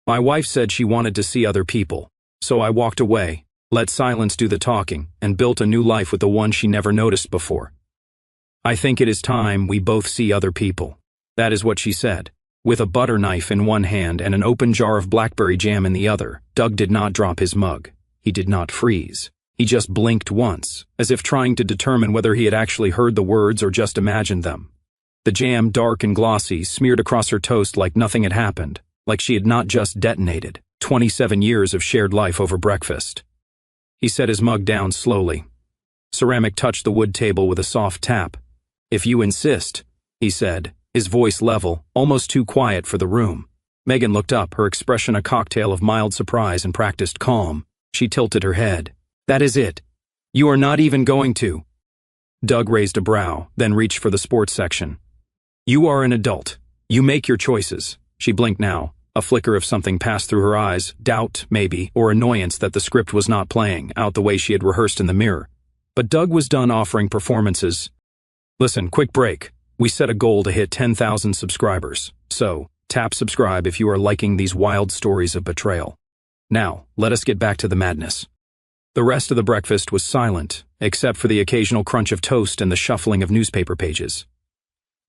My wife said she wanted to see other people, so I walked away, let silence do the talking, and built a new life with the one she never noticed before. I think it is time we both see other people. That is what she said. With a butter knife in one hand and an open jar of blackberry jam in the other, Doug did not drop his mug. He did not freeze. He just blinked once, as if trying to determine whether he had actually heard the words or just imagined them. The jam, dark and glossy, smeared across her toast like nothing had happened, like she had not just detonated 27 years of shared life over breakfast. He set his mug down slowly. Ceramic touched the wood table with a soft tap. "If you insist," he said, his voice level, almost too quiet for the room. Megan looked up, her expression a cocktail of mild surprise and practiced calm. She tilted her head. "That is it. You are not even going to." Doug raised a brow, then reached for the sports section. "You are an adult. You make your choices." She blinked now. A flicker of something passed through her eyes, doubt, maybe, or annoyance that the script was not playing out the way she had rehearsed in the mirror. But Doug was done offering performances. "Listen, quick break. We set a goal to hit 10,000 subscribers, so tap subscribe if you are liking these wild stories of betrayal. Now, let us get back to the madness." The rest of the breakfast was silent, except for the occasional crunch of toast and the shuffling of newspaper pages.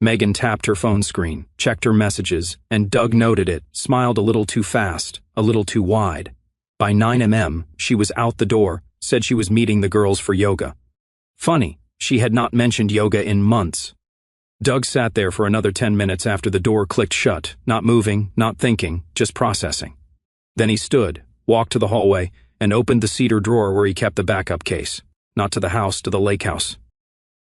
Megan tapped her phone screen, checked her messages, and Doug noted it, smiled a little too fast, a little too wide. By 9 a.m., she was out the door, said she was meeting the girls for yoga. Funny, she had not mentioned yoga in months. Doug sat there for another 10 minutes after the door clicked shut, not moving, not thinking, just processing. Then he stood, walked to the hallway, and opened the cedar drawer where he kept the backup case. Not to the house, to the lake house.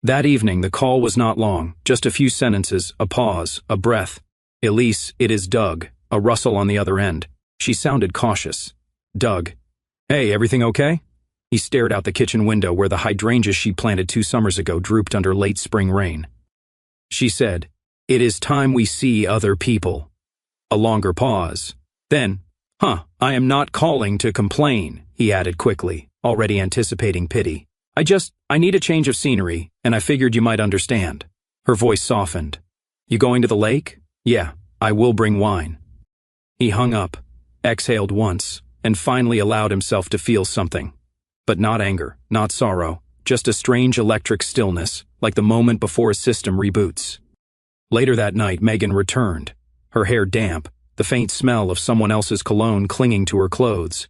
That evening, the call was not long, just a few sentences, a pause, a breath. "Elise, it is Doug," a rustle on the other end. She sounded cautious. "Doug. Hey, everything okay?" He stared out the kitchen window where the hydrangeas she planted 2 summers ago drooped under late spring rain. She said, "It is time we see other people." A longer pause. Then, "I am not calling to complain," he added quickly, already anticipating pity. I need a change of scenery, and I figured you might understand." Her voice softened. "You going to the lake?" "Yeah, I will bring wine." He hung up, exhaled once, and finally allowed himself to feel something. But not anger, not sorrow, just a strange electric stillness, like the moment before a system reboots. Later that night, Megan returned, her hair damp, the faint smell of someone else's cologne clinging to her clothes.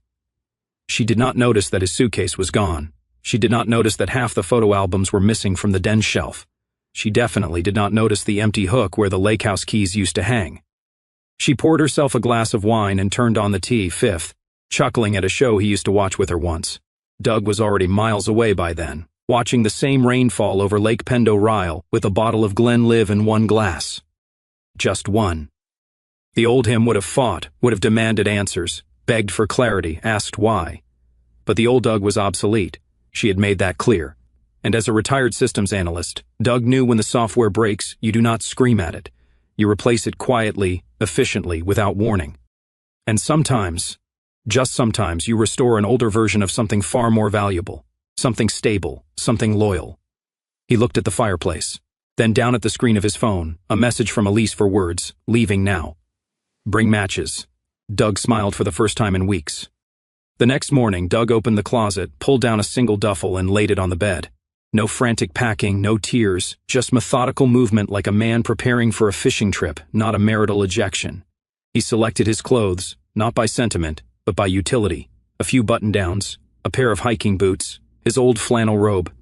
She did not notice that his suitcase was gone. She did not notice that half the photo albums were missing from the den shelf. She definitely did not notice the empty hook where the lake house keys used to hang. She poured herself a glass of wine and turned on the T5, chuckling at a show he used to watch with her once. Doug was already miles away by then, watching the same rainfall over Lake Pendo Ryle with a bottle of Glenlivet in one glass. Just one. The old him would have fought, would have demanded answers, begged for clarity, asked why. But the old Doug was obsolete. She had made that clear. And as a retired systems analyst, Doug knew when the software breaks, you do not scream at it. You replace it quietly, efficiently, without warning. And sometimes, just sometimes, you restore an older version of something far more valuable, something stable, something loyal. He looked at the fireplace, then down at the screen of his phone, a message from Elise for words, "Leaving now." "Bring matches." Doug smiled for the first time in weeks. The next morning, Doug opened the closet, pulled down a single duffel, and laid it on the bed. No frantic packing, no tears, just methodical movement like a man preparing for a fishing trip, not a marital ejection. He selected his clothes, not by sentiment, but by utility. A few button-downs, a pair of hiking boots, his old flannel robe.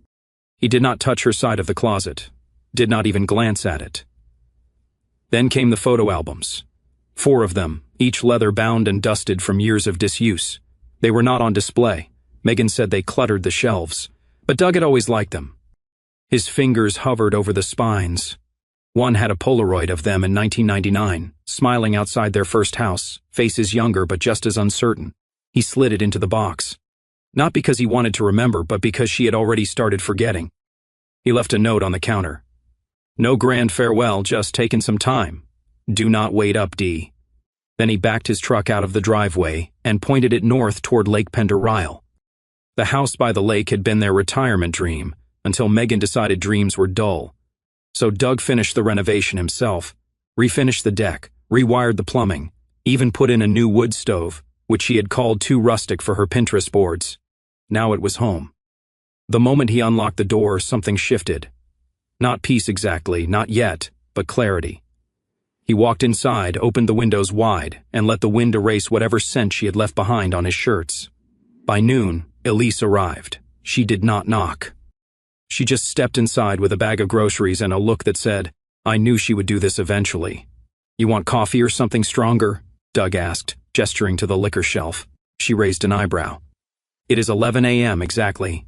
He did not touch her side of the closet, did not even glance at it. Then came the photo albums. 4 of them, each leather-bound and dusted from years of disuse. They were not on display. Megan said they cluttered the shelves, but Doug had always liked them. His fingers hovered over the spines. One had a Polaroid of them in 1999, smiling outside their first house, faces younger but just as uncertain. He slid it into the box. Not because he wanted to remember, but because she had already started forgetting. He left a note on the counter. "No grand farewell, just taking some time. Do not wait up, D." Then he backed his truck out of the driveway and pointed it north toward Lake Pendo Ryle. The house by the lake had been their retirement dream, until Megan decided dreams were dull. So Doug finished the renovation himself, refinished the deck, rewired the plumbing, even put in a new wood stove, which she had called too rustic for her Pinterest boards. Now it was home. The moment he unlocked the door, something shifted. Not peace exactly, not yet, but clarity. He walked inside, opened the windows wide, and let the wind erase whatever scent she had left behind on his shirts. By noon, Elise arrived. She did not knock. She just stepped inside with a bag of groceries and a look that said, "I knew she would do this eventually." "You want coffee or something stronger?" Doug asked, gesturing to the liquor shelf. She raised an eyebrow. "It is 11 a.m. exactly."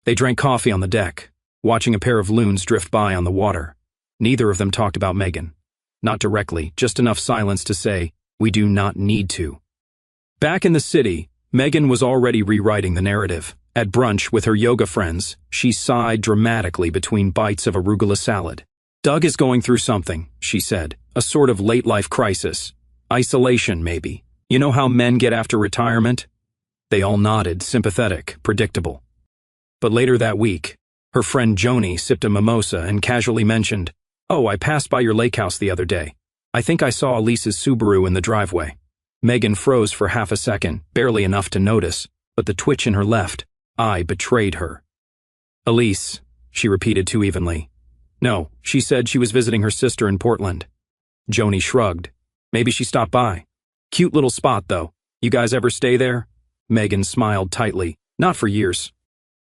They drank coffee on the deck, watching a pair of loons drift by on the water. Neither of them talked about Megan. Not directly, just enough silence to say, "We do not need to." Back in the city, Megan was already rewriting the narrative. At brunch with her yoga friends, she sighed dramatically between bites of arugula salad. "Doug is going through something," she said, "a sort of late-life crisis. Isolation, maybe. You know how men get after retirement?" They all nodded, sympathetic, predictable. But later that week, her friend Joni sipped a mimosa and casually mentioned, "Oh, I passed by your lake house the other day. I think I saw Elise's Subaru in the driveway." Megan froze for half a second, barely enough to notice, but the twitch in her left eye betrayed her. "Elise," she repeated too evenly. "No, she said she was visiting her sister in Portland." Joni shrugged. "Maybe she stopped by. Cute little spot, though. You guys ever stay there?" Megan smiled tightly. "Not for years."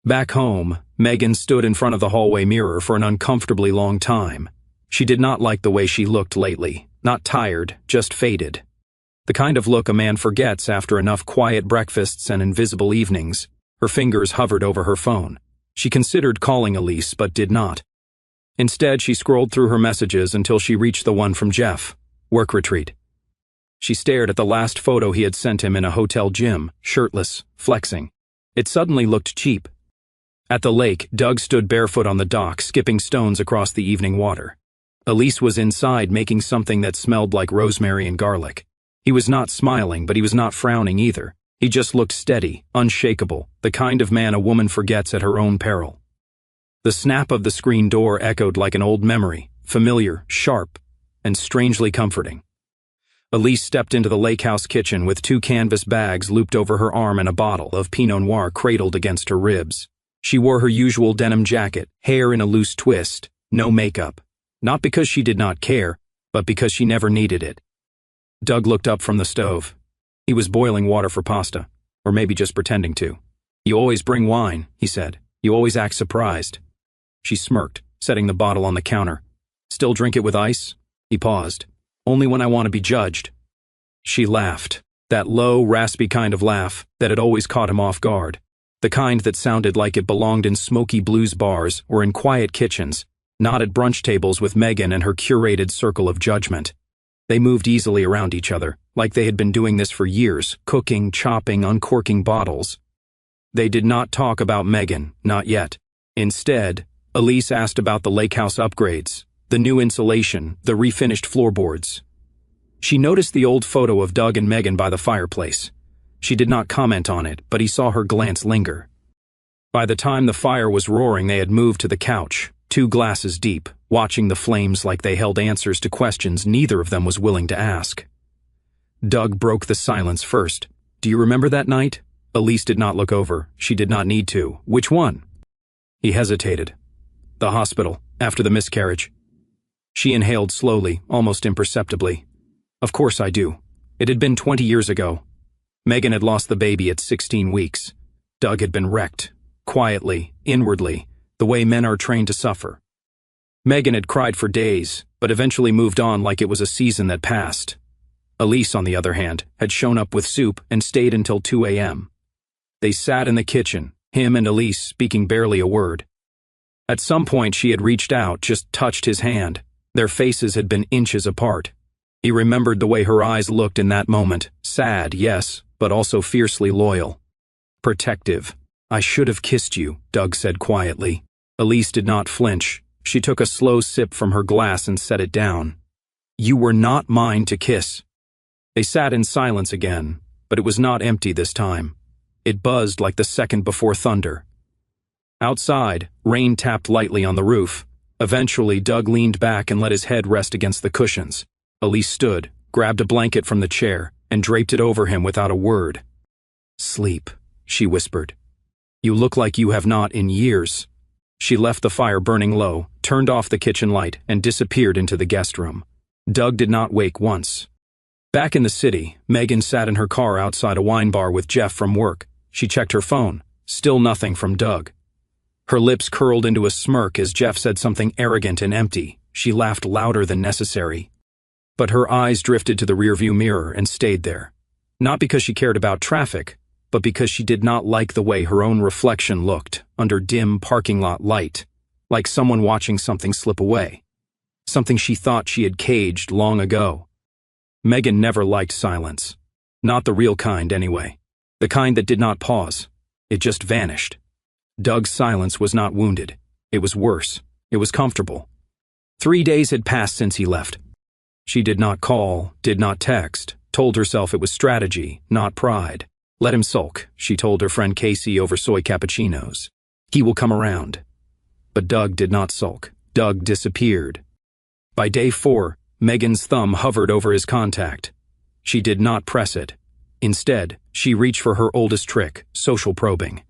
Back home, Megan stood in front of the hallway mirror for an uncomfortably long time. She did not like the way she looked lately. Not tired, just faded. The kind of look a man forgets after enough quiet breakfasts and invisible evenings. Her fingers hovered over her phone. She considered calling Elise, but did not. Instead, she scrolled through her messages until she reached the one from Jeff. Work retreat. She stared at the last photo he had sent him in a hotel gym, shirtless, flexing. It suddenly looked cheap. At the lake, Doug stood barefoot on the dock, skipping stones across the evening water. Elise was inside making something that smelled like rosemary and garlic. He was not smiling, but he was not frowning either. He just looked steady, unshakable, the kind of man a woman forgets at her own peril. The snap of the screen door echoed like an old memory, familiar, sharp, and strangely comforting. Elise stepped into the lake house kitchen with 2 canvas bags looped over her arm and a bottle of Pinot Noir cradled against her ribs. She wore her usual denim jacket, hair in a loose twist, no makeup. Not because she did not care, but because she never needed it. Doug looked up from the stove. He was boiling water for pasta, or maybe just pretending to. "You always bring wine," he said. "You always act surprised." She smirked, setting the bottle on the counter. "Still drink it with ice?" He paused. "Only when I want to be judged." She laughed, that low, raspy kind of laugh that had always caught him off guard. The kind that sounded like it belonged in smoky blues bars or in quiet kitchens, not at brunch tables with Megan and her curated circle of judgment. They moved easily around each other, like they had been doing this for years, cooking, chopping, uncorking bottles. They did not talk about Megan, not yet. Instead, Elise asked about the lake house upgrades, the new insulation, the refinished floorboards. She noticed the old photo of Doug and Megan by the fireplace. She did not comment on it, but he saw her glance linger. By the time the fire was roaring, they had moved to the couch, 2 glasses deep, watching the flames like they held answers to questions neither of them was willing to ask. Doug broke the silence first. "Do you remember that night?" Elise did not look over. She did not need to. "Which one?" He hesitated. "The hospital, after the miscarriage." She inhaled slowly, almost imperceptibly. "Of course I do. It had been 20 years ago. Megan had lost the baby at 16 weeks. Doug had been wrecked, quietly, inwardly, the way men are trained to suffer. Megan had cried for days, but eventually moved on like it was a season that passed. Elise, on the other hand, had shown up with soup and stayed until 2 a.m. They sat in the kitchen, him and Elise speaking barely a word. At some point she had reached out, just touched his hand. Their faces had been inches apart. He remembered the way her eyes looked in that moment, sad, yes, but also fiercely loyal. Protective. "I should have kissed you," Doug said quietly. Elise did not flinch. She took a slow sip from her glass and set it down. "You were not mine to kiss." They sat in silence again, but it was not empty this time. It buzzed like the second before thunder. Outside, rain tapped lightly on the roof. Eventually, Doug leaned back and let his head rest against the cushions. Elise stood, grabbed a blanket from the chair, and draped it over him without a word. "Sleep," she whispered. "You look like you have not in years." She left the fire burning low, turned off the kitchen light, and disappeared into the guest room. Doug did not wake once. Back in the city, Megan sat in her car outside a wine bar with Jeff from work. She checked her phone. Still nothing from Doug. Her lips curled into a smirk as Jeff said something arrogant and empty. She laughed louder than necessary. But her eyes drifted to the rearview mirror and stayed there. Not because she cared about traffic, but because she did not like the way her own reflection looked under dim parking lot light, like someone watching something slip away. Something she thought she had caged long ago. Megan never liked silence. Not the real kind, anyway. The kind that did not pause. It just vanished. Doug's silence was not wounded. It was worse. It was comfortable. 3 days had passed since he left. She did not call, did not text, told herself it was strategy, not pride. Let him sulk, she told her friend Casey over soy cappuccinos. He will come around. But Doug did not sulk. Doug disappeared. By day 4, Megan's thumb hovered over his contact. She did not press it. Instead, she reached for her oldest trick, social probing.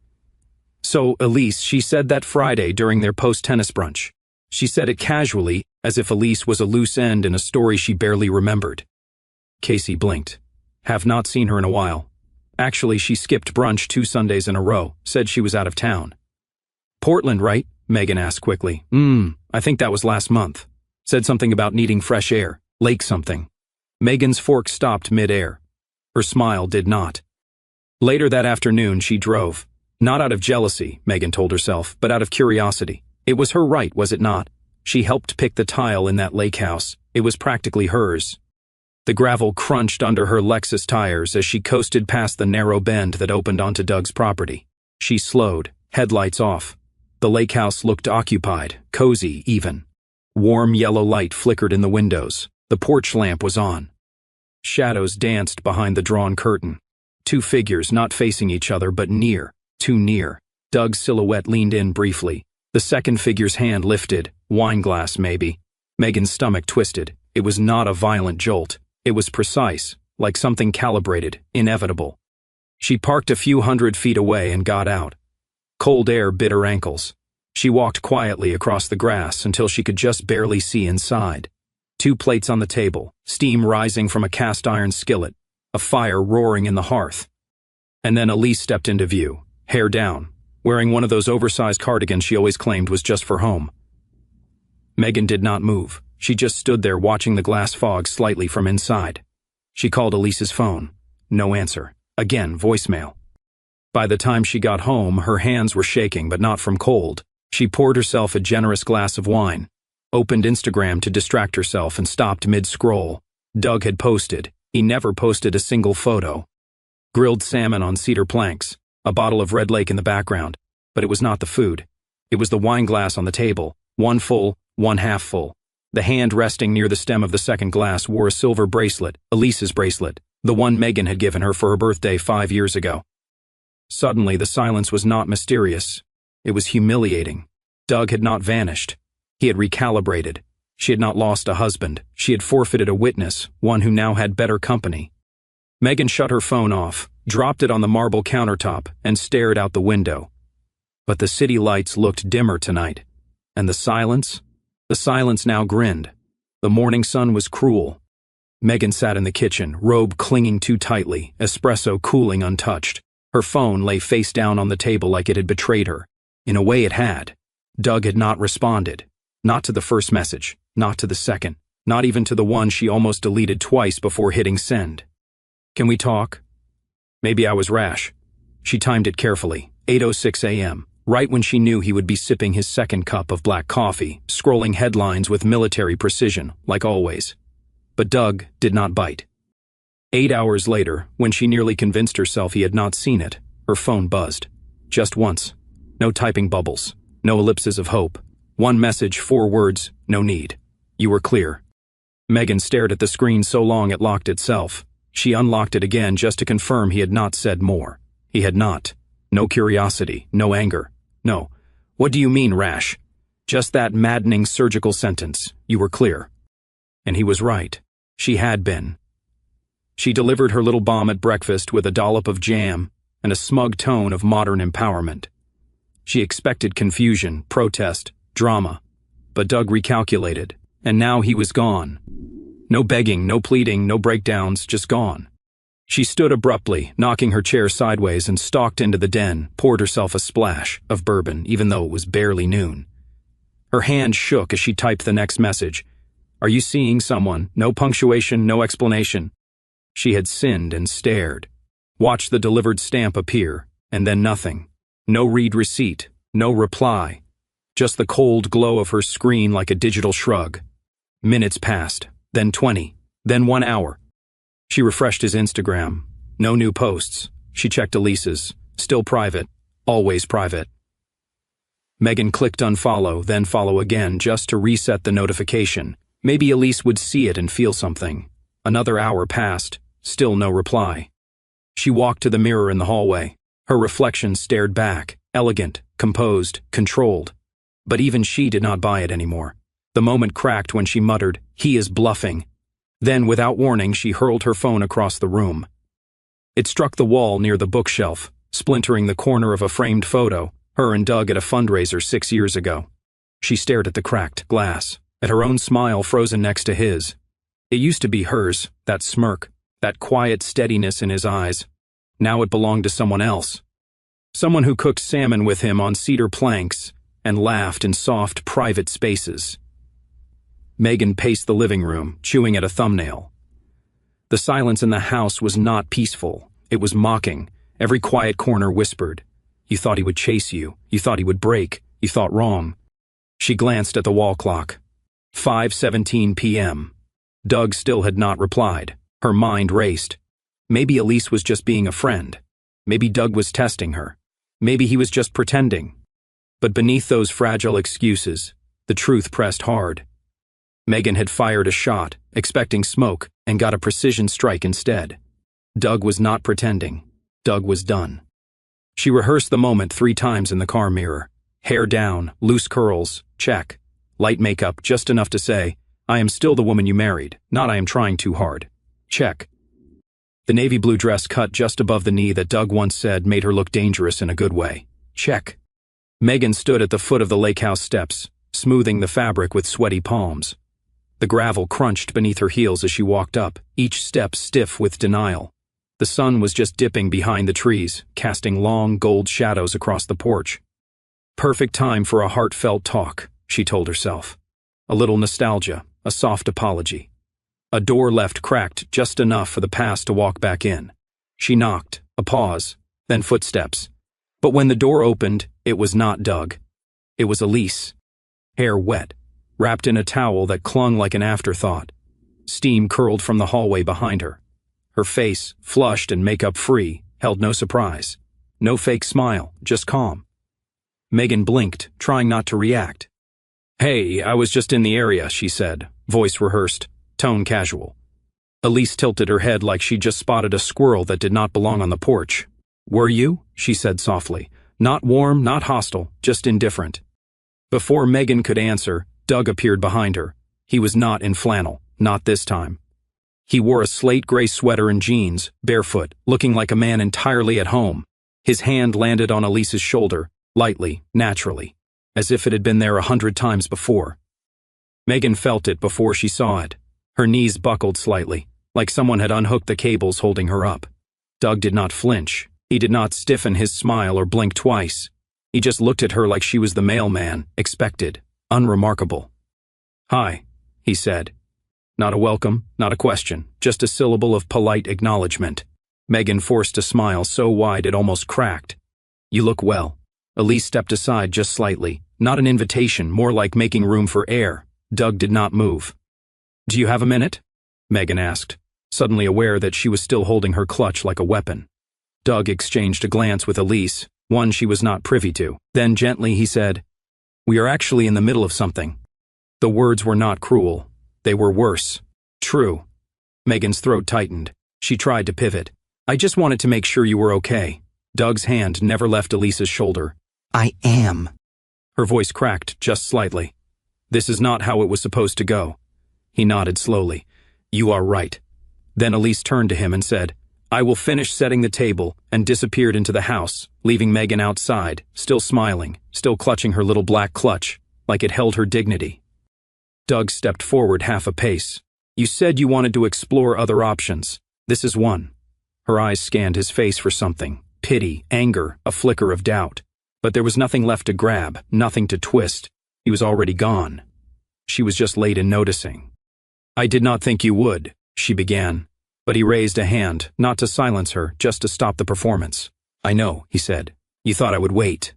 "So, Elise," she said that Friday during their post-tennis brunch. She said it casually, as if Elise was a loose end in a story she barely remembered. Casey blinked. "Have not seen her in a while. Actually, she skipped brunch 2 Sundays in a row, said she was out of town." "Portland, right?" Megan asked quickly. I think that was last month. Said something about needing fresh air, lake something." Megan's fork stopped mid-air. Her smile did not. Later that afternoon, she drove. Not out of jealousy, Megan told herself, but out of curiosity. It was her right, was it not? She helped pick the tile in that lake house. It was practically hers. The gravel crunched under her Lexus tires as she coasted past the narrow bend that opened onto Doug's property. She slowed, headlights off. The lake house looked occupied, cozy even. Warm yellow light flickered in the windows. The porch lamp was on. Shadows danced behind the drawn curtain. 2 figures not facing each other but near, too near. Doug's silhouette leaned in briefly. The second figure's hand lifted, wine glass maybe. Megan's stomach twisted. It was not a violent jolt. It was precise, like something calibrated, inevitable. She parked a few 100 feet away and got out. Cold air bit her ankles. She walked quietly across the grass until she could just barely see inside. 2 plates on the table, steam rising from a cast-iron skillet, a fire roaring in the hearth. And then Elise stepped into view, hair down, wearing one of those oversized cardigans she always claimed was just for home. Megan did not move. She just stood there watching the glass fog slightly from inside. She called Elise's phone. No answer. Again, voicemail. By the time she got home, her hands were shaking, but not from cold. She poured herself a generous glass of wine, opened Instagram to distract herself, and stopped mid-scroll. Doug had posted. He never posted a single photo. Grilled salmon on cedar planks, a bottle of Red Lake in the background. But it was not the food. It was the wine glass on the table, one full, one half full. The hand resting near the stem of the second glass wore a silver bracelet, Elise's bracelet, the one Megan had given her for her birthday 5 years ago. Suddenly, the silence was not mysterious. It was humiliating. Doug had not vanished. He had recalibrated. She had not lost a husband. She had forfeited a witness, one who now had better company. Megan shut her phone off, dropped it on the marble countertop, and stared out the window. But the city lights looked dimmer tonight. And the silence? The silence now grinned. The morning sun was cruel. Megan sat in the kitchen, robe clinging too tightly, espresso cooling untouched. Her phone lay face down on the table like it had betrayed her. In a way it had. Doug had not responded. Not to the first message, not to the second, not even to the one she almost deleted twice before hitting send. "Can we talk?" Maybe I was rash. She timed it carefully, 8:06 a.m., right when she knew he would be sipping his second cup of black coffee, scrolling headlines with military precision, like always. But Doug did not bite. 8 hours later, when she nearly convinced herself he had not seen it, her phone buzzed. Just once. No typing bubbles. No ellipses of hope. One message, 4 words, no need. You were clear. Megan stared at the screen so long it locked itself. She unlocked it again just to confirm he had not said more. He had not. No curiosity, no anger. No. What do you mean, Rash? Just that maddening surgical sentence. You were clear. And he was right. She had been. She delivered her little bomb at breakfast with a dollop of jam and a smug tone of modern empowerment. She expected confusion, protest, drama, but Doug recalculated, and now he was gone. No begging, no pleading, no breakdowns, just gone. She stood abruptly, knocking her chair sideways, and stalked into the den, poured herself a splash of bourbon, even though it was barely noon. Her hand shook as she typed the next message. "Are you seeing someone? No punctuation, no explanation." She had sinned and stared. Watched the delivered stamp appear, and then nothing. No read receipt, no reply. Just the cold glow of her screen like a digital shrug. Minutes passed, then 20, then 1 hour. She refreshed his Instagram. No new posts. She checked Elise's. Still private. Always private. Megan clicked unfollow, then follow again just to reset the notification. Maybe Elise would see it and feel something. Another hour passed. Still no reply. She walked to the mirror in the hallway. Her reflection stared back. Elegant, composed, controlled. But even she did not buy it anymore. The moment cracked when she muttered, "He is bluffing." Then, without warning, she hurled her phone across the room. It struck the wall near the bookshelf, splintering the corner of a framed photo, her and Doug at a fundraiser 6 years ago. She stared at the cracked glass, at her own smile frozen next to his. It used to be hers, that smirk, that quiet steadiness in his eyes. Now it belonged to someone else. Someone who cooked salmon with him on cedar planks and laughed in soft, private spaces. Megan paced the living room, chewing at a thumbnail. The silence in the house was not peaceful. It was mocking. Every quiet corner whispered. You thought he would chase you. You thought he would break. You thought wrong. She glanced at the wall clock. 5:17 p.m. Doug still had not replied. Her mind raced. Maybe Elise was just being a friend. Maybe Doug was testing her. Maybe he was just pretending. But beneath those fragile excuses, the truth pressed hard. Megan had fired a shot, expecting smoke, and got a precision strike instead. Doug was not pretending. Doug was done. She rehearsed the moment 3 times in the car mirror. Hair down, loose curls, check. Light makeup, just enough to say, "I am still the woman you married, not I am trying too hard." Check. The navy blue dress cut just above the knee that Doug once said made her look dangerous in a good way. Check. Megan stood at the foot of the lake house steps, smoothing the fabric with sweaty palms. The gravel crunched beneath her heels as she walked up, each step stiff with denial. The sun was just dipping behind the trees, casting long gold shadows across the porch. Perfect time for a heartfelt talk, she told herself. A little nostalgia, a soft apology. A door left cracked just enough for the past to walk back in. She knocked, a pause, then footsteps. But when the door opened, it was not Doug. It was Elise. Hair wet, wrapped in a towel that clung like an afterthought. Steam curled from the hallway behind her. Her face, flushed and makeup-free, held no surprise. No fake smile, just calm. Megan blinked, trying not to react. "Hey, I was just in the area," she said, voice rehearsed, tone casual. Elise tilted her head like she'd just spotted a squirrel that did not belong on the porch. "Were you?" she said softly. Not warm, not hostile, just indifferent. Before Megan could answer, Doug appeared behind her. He was not in flannel, not this time. He wore a slate gray sweater and jeans, barefoot, looking like a man entirely at home. His hand landed on Elise's shoulder, lightly, naturally, as if it had been there 100 times before. Megan felt it before she saw it. Her knees buckled slightly, like someone had unhooked the cables holding her up. Doug did not flinch. He did not stiffen his smile or blink twice. He just looked at her like she was the mailman, expected, unremarkable. "Hi," he said. Not a welcome, not a question, just a syllable of polite acknowledgement. Megan forced a smile so wide it almost cracked. "You look well." Elise stepped aside just slightly. Not an invitation, more like making room for air. Doug did not move. "Do you have a minute?" Megan asked, suddenly aware that she was still holding her clutch like a weapon. Doug exchanged a glance with Elise, one she was not privy to. Then gently he said, "We are actually in the middle of something." The words were not cruel. They were worse. True. Megan's throat tightened. She tried to pivot. "I just wanted to make sure you were okay." Doug's hand never left Elise's shoulder. "I am." Her voice cracked just slightly. "This is not how it was supposed to go." He nodded slowly. "You are right." Then Elise turned to him and said, "I will finish setting the table," and disappeared into the house, leaving Megan outside, still smiling, still clutching her little black clutch, like it held her dignity. Doug stepped forward half a pace. "You said you wanted to explore other options. This is one." Her eyes scanned his face for something: pity, anger, a flicker of doubt. But there was nothing left to grab, nothing to twist. He was already gone. She was just late in noticing. "I did not think you would," she began. But he raised a hand, not to silence her, just to stop the performance. "I know," he said. "You thought I would wait."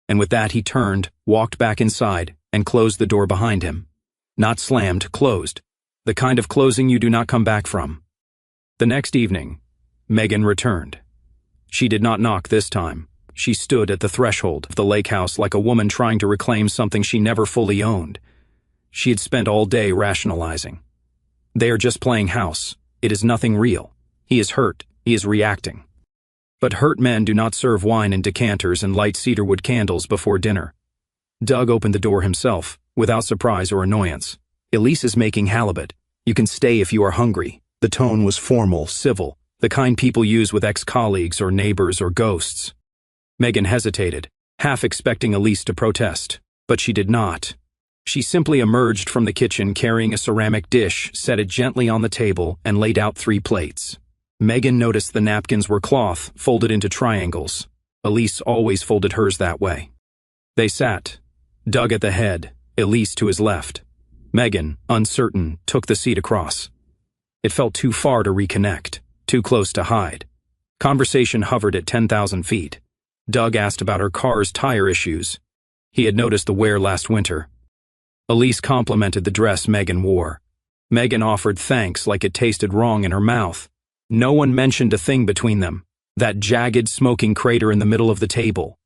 And with that he turned, walked back inside, and closed the door behind him. Not slammed, closed. The kind of closing you do not come back from. The next evening, Megan returned. She did not knock this time. She stood at the threshold of the lake house like a woman trying to reclaim something she never fully owned. She had spent all day rationalizing. "They are just playing house. It is nothing real. He is hurt. He is reacting." But hurt men do not serve wine in decanters and light cedarwood candles before dinner. Doug opened the door himself, without surprise or annoyance. "Elise is making halibut. You can stay if you are hungry." The tone was formal, civil, the kind people use with ex-colleagues or neighbors or ghosts. Megan hesitated, half expecting Elise to protest, but she did not. She simply emerged from the kitchen carrying a ceramic dish, set it gently on the table, and laid out 3 plates. Megan noticed the napkins were cloth, folded into triangles. Elise always folded hers that way. They sat, Doug at the head, Elise to his left. Megan, uncertain, took the seat across. It felt too far to reconnect, too close to hide. Conversation hovered at 10,000 feet. Doug asked about her car's tire issues. He had noticed the wear last winter. Elise complimented the dress Megan wore. Megan offered thanks like it tasted wrong in her mouth. No one mentioned a thing between them, that jagged smoking crater in the middle of the table.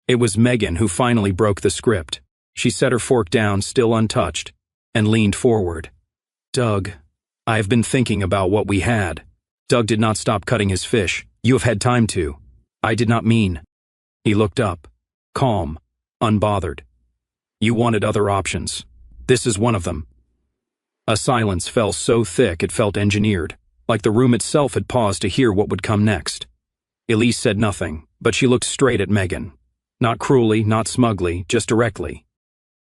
It was Megan who finally broke the script. She set her fork down, still untouched, and leaned forward. "Doug, I have been thinking about what we had." Doug did not stop cutting his fish. "You have had time to." "I did not mean." He looked up, calm, unbothered. "You wanted other options. This is one of them." A silence fell so thick it felt engineered, like the room itself had paused to hear what would come next. Elise said nothing, but she looked straight at Megan. Not cruelly, not smugly, just directly.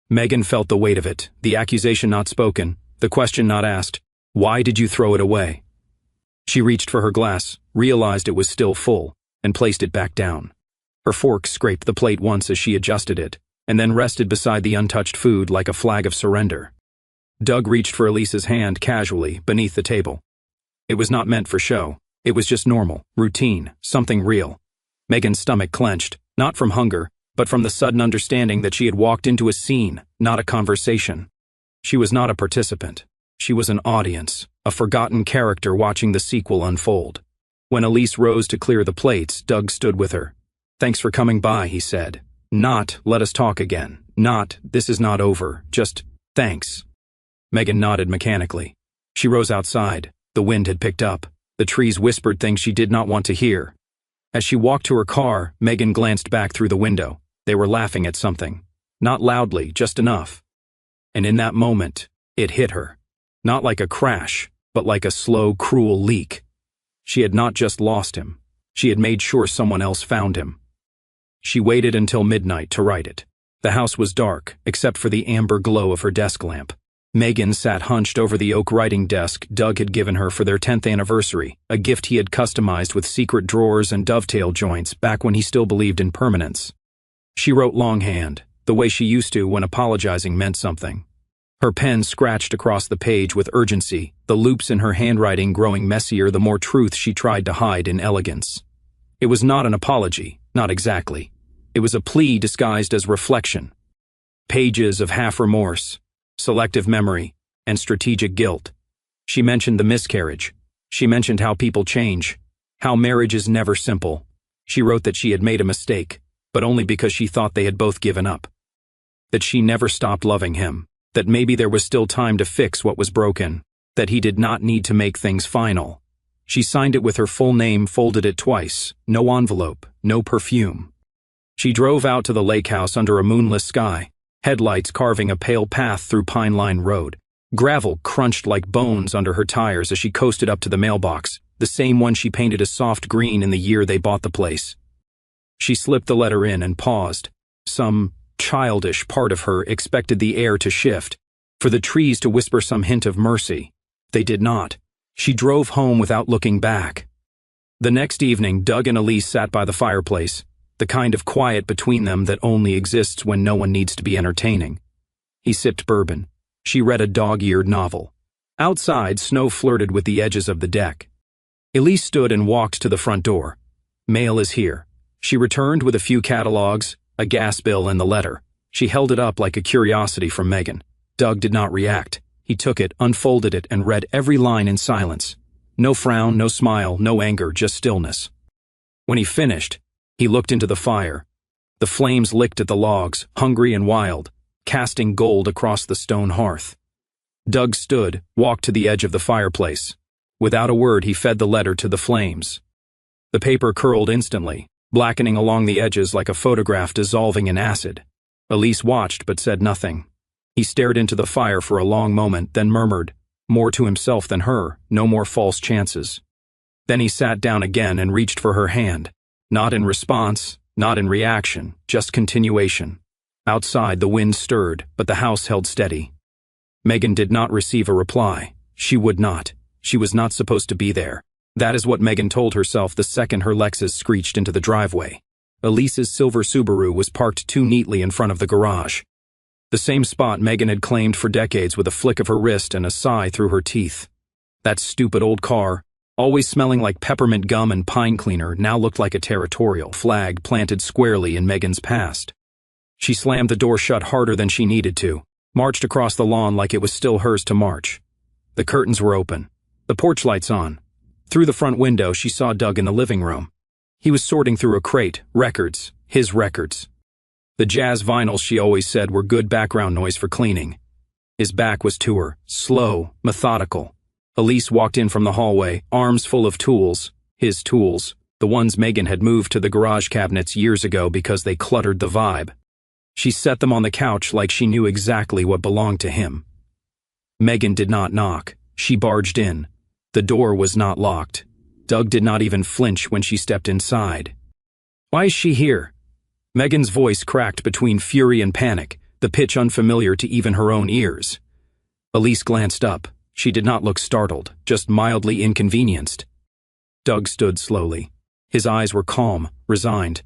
Megan felt the weight of it, the accusation not spoken, the question not asked. "Why did you throw it away?" She reached for her glass, realized it was still full, and placed it back down. Her fork scraped the plate once as she adjusted it, and then rested beside the untouched food like a flag of surrender. Doug reached for Elise's hand casually beneath the table. It was not meant for show. It was just normal, routine, something real. Megan's stomach clenched, not from hunger, but from the sudden understanding that she had walked into a scene, not a conversation. She was not a participant. She was an audience, a forgotten character watching the sequel unfold. When Elise rose to clear the plates, Doug stood with her. "Thanks for coming by," he said. Not, "Let us talk again." Not, "This is not over." Just, "Thanks." Megan nodded mechanically. She rose outside. The wind had picked up. The trees whispered things she did not want to hear. As she walked to her car, Megan glanced back through the window. They were laughing at something. Not loudly, just enough. And in that moment, it hit her. Not like a crash, but like a slow, cruel leak. She had not just lost him. She had made sure someone else found him. She waited until midnight to write it. The house was dark, except for the amber glow of her desk lamp. Megan sat hunched over the oak writing desk Doug had given her for their 10th anniversary, a gift he had customized with secret drawers and dovetail joints back when he still believed in permanence. She wrote longhand, the way she used to when apologizing meant something. Her pen scratched across the page with urgency, the loops in her handwriting growing messier the more truth she tried to hide in elegance. It was not an apology, not exactly. It was a plea disguised as reflection. Pages of half remorse, selective memory, and strategic guilt. She mentioned the miscarriage. She mentioned how people change, how marriage is never simple. She wrote that she had made a mistake, but only because she thought they had both given up. That she never stopped loving him, that maybe there was still time to fix what was broken, that he did not need to make things final. She signed it with her full name, folded it twice, no envelope, no perfume. She drove out to the lake house under a moonless sky, headlights carving a pale path through Pine Line Road. Gravel crunched like bones under her tires as she coasted up to the mailbox, the same one she painted a soft green in the year they bought the place. She slipped the letter in and paused. Some childish part of her expected the air to shift, for the trees to whisper some hint of mercy. They did not. She drove home without looking back. The next evening, Doug and Elise sat by the fireplace, the kind of quiet between them that only exists when no one needs to be entertaining. He sipped bourbon. She read a dog-eared novel. Outside, snow flirted with the edges of the deck. Elise stood and walked to the front door. "Mail is here." She returned with a few catalogs, a gas bill, and the letter. She held it up like a curiosity from Megan. Doug did not react. He took it, unfolded it, and read every line in silence. No frown, no smile, no anger, just stillness. When he finished, he looked into the fire. The flames licked at the logs, hungry and wild, casting gold across the stone hearth. Doug stood, walked to the edge of the fireplace. Without a word, he fed the letter to the flames. The paper curled instantly, blackening along the edges like a photograph dissolving in acid. Elise watched but said nothing. He stared into the fire for a long moment, then murmured, more to himself than her, no more false chances. Then he sat down again and reached for her hand. Not in response, not in reaction, just continuation. Outside, the wind stirred, but the house held steady. Megan did not receive a reply. She would not. She was not supposed to be there. That is what Megan told herself the second her Lexus screeched into the driveway. Elise's silver Subaru was parked too neatly in front of the garage. The same spot Megan had claimed for decades with a flick of her wrist and a sigh through her teeth. That stupid old car, always smelling like peppermint gum and pine cleaner, now looked like a territorial flag planted squarely in Megan's past. She slammed the door shut harder than she needed to, marched across the lawn like it was still hers to march. The curtains were open, the porch lights on. Through the front window, she saw Doug in the living room. He was sorting through a crate, records, his records. The jazz vinyls she always said were good background noise for cleaning. His back was to her, slow, methodical. Elise walked in from the hallway, arms full of tools, his tools, the ones Megan had moved to the garage cabinets years ago because they cluttered the vibe. She set them on the couch like she knew exactly what belonged to him. Megan did not knock. She barged in. The door was not locked. Doug did not even flinch when she stepped inside. "Why is she here?" Megan's voice cracked between fury and panic, the pitch unfamiliar to even her own ears. Elise glanced up. She did not look startled, just mildly inconvenienced. Doug stood slowly. His eyes were calm, resigned.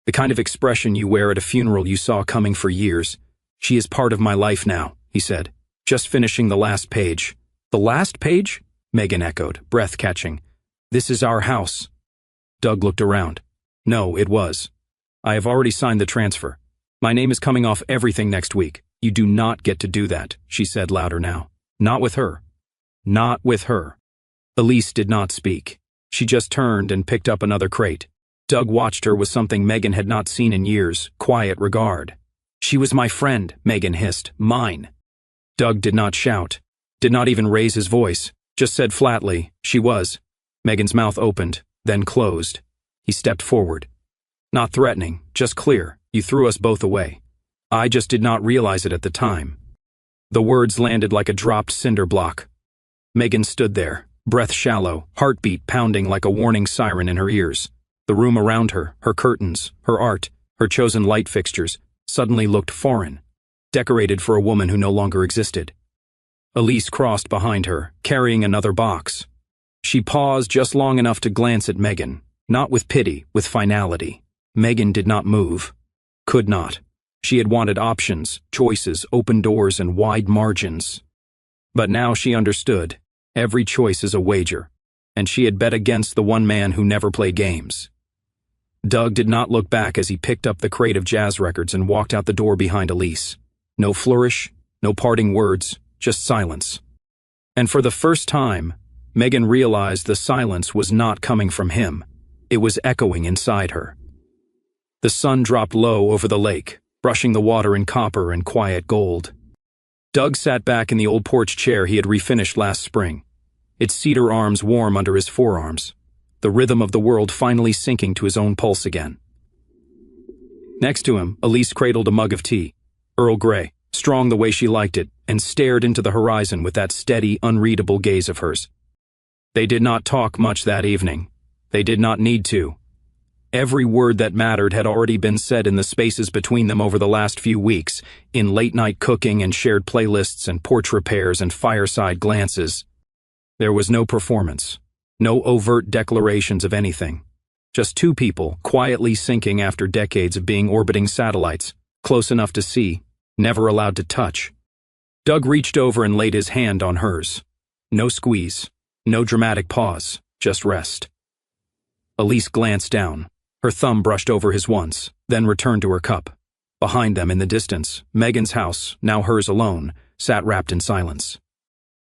The kind of expression you wear at a funeral you saw coming for years. "She is part of my life now," he said, just finishing the last page. "The last page?" Megan echoed, breath catching. "This is our house." Doug looked around. "No, it was. I have already signed the transfer. My name is coming off everything next week. You do not get to do that," she said louder now. "Not with her. Not with her." Elise did not speak. She just turned and picked up another crate. Doug watched her with something Megan had not seen in years, quiet regard. "She was my friend," Megan hissed. "Mine." Doug did not shout, did not even raise his voice, just said flatly, "She was." Megan's mouth opened, then closed. He stepped forward. Not threatening, just clear. "You threw us both away. I just did not realize it at the time." The words landed like a dropped cinder block. Megan stood there, breath shallow, heartbeat pounding like a warning siren in her ears. The room around her, her curtains, her art, her chosen light fixtures, suddenly looked foreign, decorated for a woman who no longer existed. Elise crossed behind her, carrying another box. She paused just long enough to glance at Megan, not with pity, with finality. Megan did not move. Could not. She had wanted options, choices, open doors, and wide margins. But now she understood. Every choice is a wager, and she had bet against the one man who never played games. Doug did not look back as he picked up the crate of jazz records and walked out the door behind Elise. No flourish, no parting words, just silence. And for the first time, Megan realized the silence was not coming from him. It was echoing inside her. The sun dropped low over the lake, brushing the water in copper and quiet gold. Doug sat back in the old porch chair he had refinished last spring, its cedar arms warm under his forearms, the rhythm of the world finally sinking to his own pulse again. Next to him, Elise cradled a mug of tea, Earl Grey, strong the way she liked it, and stared into the horizon with that steady, unreadable gaze of hers. They did not talk much that evening. They did not need to. Every word that mattered had already been said in the spaces between them over the last few weeks, in late-night cooking and shared playlists and porch repairs and fireside glances. There was no performance, no overt declarations of anything. Just two people quietly sinking after decades of being orbiting satellites, close enough to see, never allowed to touch. Doug reached over and laid his hand on hers. No squeeze, no dramatic pause, just rest. Elise glanced down. Her thumb brushed over his once, then returned to her cup. Behind them in the distance, Megan's house, now hers alone, sat wrapped in silence.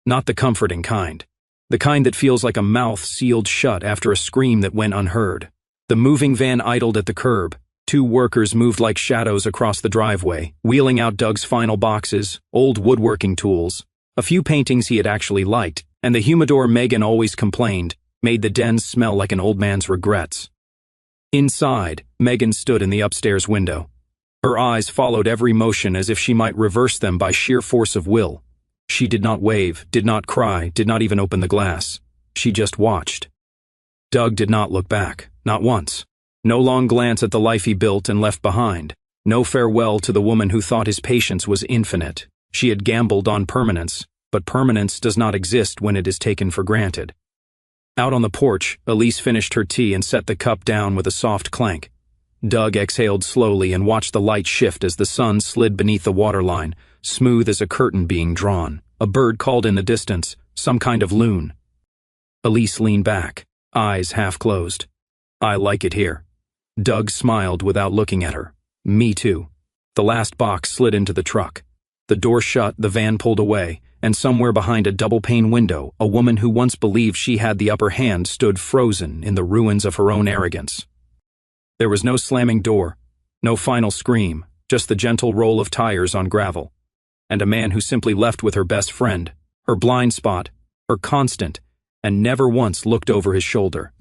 Not the comforting kind. The kind that feels like a mouth sealed shut after a scream that went unheard. The moving van idled at the curb. Two workers moved like shadows across the driveway, wheeling out Doug's final boxes, old woodworking tools, a few paintings he had actually liked, and the humidor Megan always complained made the den smell like an old man's regrets. Inside, Megan stood in the upstairs window. Her eyes followed every motion as if she might reverse them by sheer force of will. She did not wave, did not cry, did not even open the glass. She just watched. Doug did not look back, not once. No long glance at the life he built and left behind. No farewell to the woman who thought his patience was infinite. She had gambled on permanence, but permanence does not exist when it is taken for granted. Out on the porch, Elise finished her tea and set the cup down with a soft clank. Doug exhaled slowly and watched the light shift as the sun slid beneath the waterline, smooth as a curtain being drawn. A bird called in the distance, some kind of loon. Elise leaned back, eyes half closed. I like it here. Doug smiled without looking at her. Me too. The last box slid into the truck. The door shut, the van pulled away, and somewhere behind a double-pane window, a woman who once believed she had the upper hand stood frozen in the ruins of her own arrogance. There was no slamming door, no final scream, just the gentle roll of tires on gravel, and a man who simply left with her best friend, her blind spot, her constant, and never once looked over his shoulder.